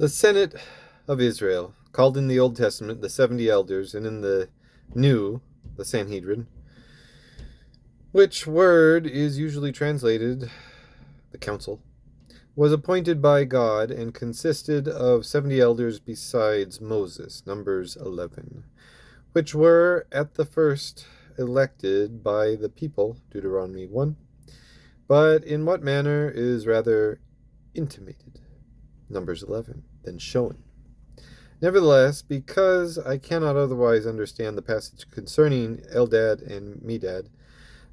The Senate of Israel, called in the Old Testament the 70 elders, and in the New, the Sanhedrin, which word is usually translated the council, was appointed by God and consisted of 70 elders besides Moses, Numbers 11, which were at the first elected by the people, Deuteronomy 1, but in what manner is rather intimated, Numbers 11, than shown. Nevertheless, because I cannot otherwise understand the passage concerning Eldad and Medad,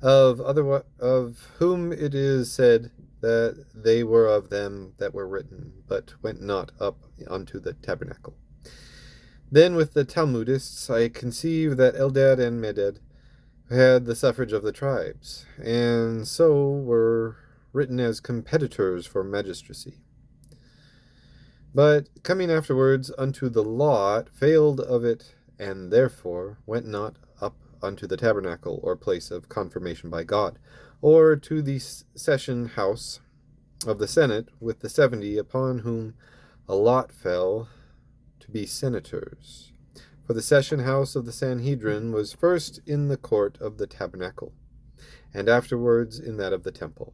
of whom it is said that they were of them that were written, but went not up unto the tabernacle. Then with the Talmudists I conceive that Eldad and Medad had the suffrage of the tribes, and so were written as competitors for magistracy. But coming afterwards unto the lot, failed of it, and therefore went not up unto the tabernacle, or place of confirmation by God, or to the session house of the Senate with the 70, upon whom a lot fell to be senators. For the session house of the Sanhedrin was first in the court of the tabernacle, and afterwards in that of the temple,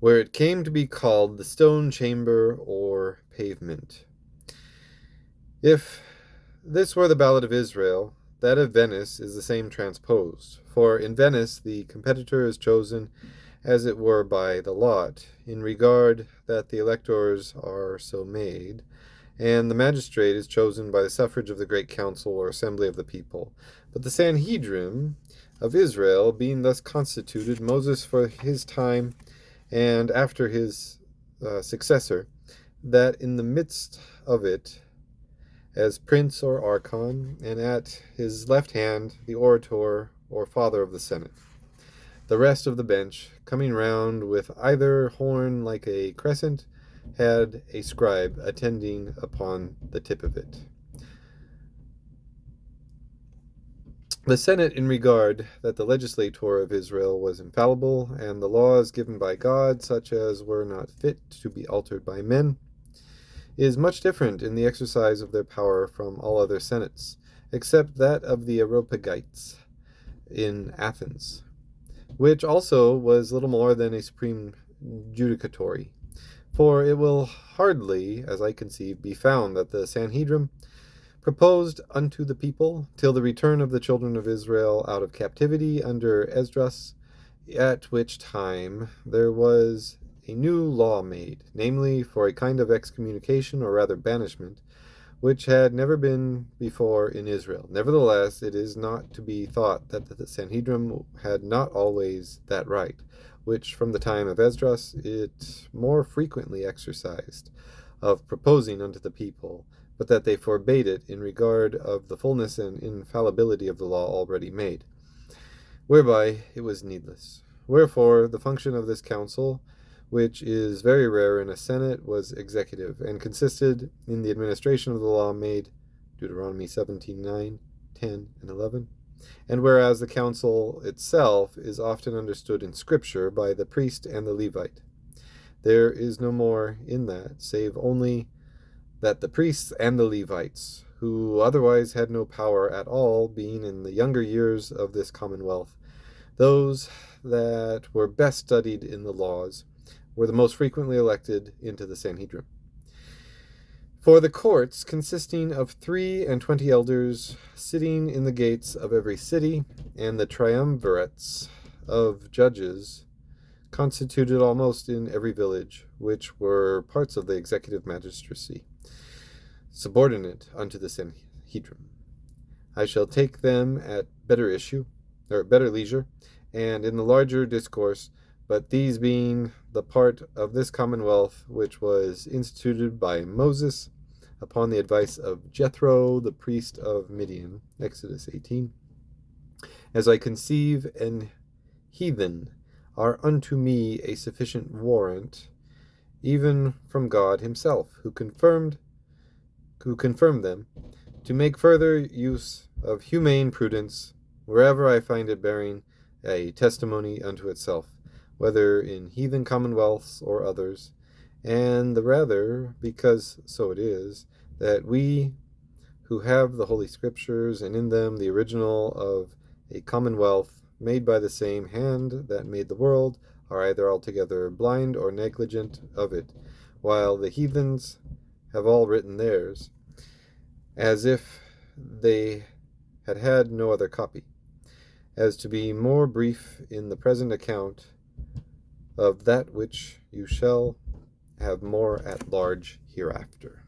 where it came to be called the stone chamber or pavement. If this were the ballad of Israel, that of Venice is the same transposed. For in Venice the competitor is chosen as it were by the lot, in regard that the electors are so made, and the magistrate is chosen by the suffrage of the great council or assembly of the people. But the Sanhedrin of Israel being thus constituted, Moses for his time and after his successor, that in the midst of it, as prince or archon, and at his left hand the orator or father of the Senate. The rest of the bench, coming round with either horn like a crescent, had a scribe attending upon the tip of it. The Senate, in regard that the legislator of Israel was infallible, and the laws given by God such as were not fit to be altered by men, is much different in the exercise of their power from all other senates, except that of the Areopagites in Athens, which also was little more than a supreme judicatory. For it will hardly, as I conceive, be found that the Sanhedrim proposed unto the people till the return of the children of Israel out of captivity under Esdras, at which time there was a new law made, namely for a kind of excommunication, or rather banishment, which had never been before in Israel. Nevertheless, it is not to be thought that the Sanhedrim had not always that right, which from the time of Esdras it more frequently exercised, of proposing unto the people, but that they forbade it in regard of the fullness and infallibility of the law already made, whereby it was needless. Wherefore the function of this council, which is very rare in a senate, was executive, and consisted in the administration of the law made, Deuteronomy 17:9, 10, and 11. And whereas the council itself is often understood in Scripture by the priest and the Levite, there is no more in that, save only that the priests and the Levites, who otherwise had no power at all, being in the younger years of this commonwealth, those that were best studied in the laws, were the most frequently elected into the Sanhedrin. For the courts, consisting of 23 elders sitting in the gates of every city, and the triumvirates of judges constituted almost in every village, which were parts of the executive magistracy, subordinate unto the Sanhedrim. I shall take them at better leisure, and in the larger discourse, but these being the part of this commonwealth which was instituted by Moses upon the advice of Jethro, the priest of Midian, Exodus 18, as I conceive an heathen are unto me a sufficient warrant, even from God himself, who confirmed them, to make further use of humane prudence wherever I find it bearing a testimony unto itself, whether in heathen commonwealths or others, and the rather because so it is, that we who have the Holy Scriptures, and in them the original of a commonwealth made by the same hand that made the world, are either altogether blind or negligent of it, while the heathens have all written theirs, as if they had had no other copy, as to be more brief in the present account of that which you shall have more at large hereafter.